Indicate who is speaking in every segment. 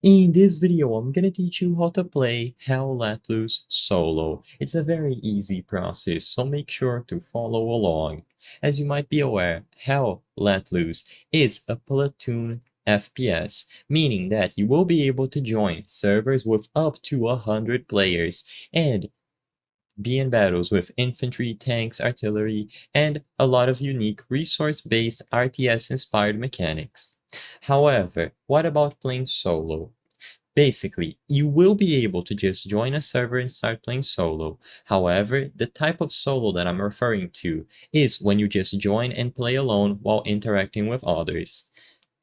Speaker 1: In this video, I'm gonna teach you how to play Hell Let Loose solo. It's a very easy process, so make sure to follow along. As you might be aware, Hell Let Loose is a platoon FPS, meaning that you will be able to join servers with up to 100 players and be in battles with infantry, tanks, artillery, and a lot of unique resource-based RTS-inspired mechanics. However, what about playing solo? Basically, you will be able to just join a server and start playing solo. However, the type of solo that I'm referring to is when you just join and play alone while interacting with others.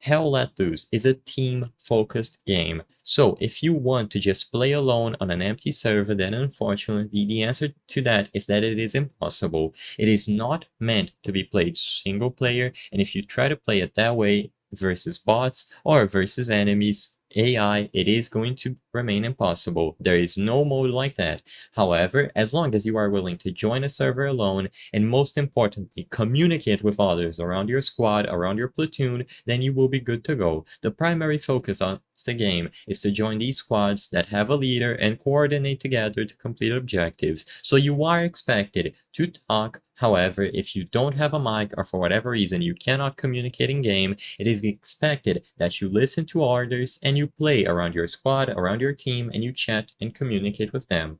Speaker 1: Hell Let Loose is a team-focused game, so if you want to just play alone on an empty server, then unfortunately the answer to that is that it is impossible. It is not meant to be played single player, and if you try to play it that way versus bots or versus enemies, AI, it is going to remain impossible. There is no mode like that. However, as long as you are willing to join a server alone, and most importantly, communicate with others around your squad, around your platoon, then you will be good to go. The primary focus of the game is to join these squads that have a leader and coordinate together to complete objectives. So you are expected to talk. However, if you don't have a mic or for whatever reason you cannot communicate in game, it is expected that you listen to orders and you play around your squad, around your team, and you chat and communicate with them.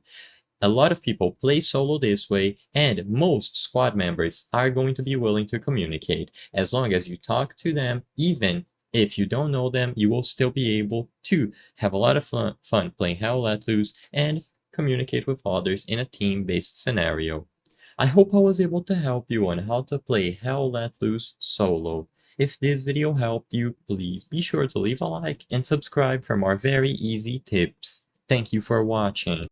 Speaker 1: A lot of people play solo this way, and most squad members are going to be willing to communicate. As long as you talk to them, even if you don't know them, you will still be able to have a lot of fun playing Hell Let Loose and communicate with others in a team-based scenario. I hope I was able to help you on how to play Hell Let Loose solo. If this video helped you, please be sure to leave a like and subscribe for more very easy tips. Thank you for watching.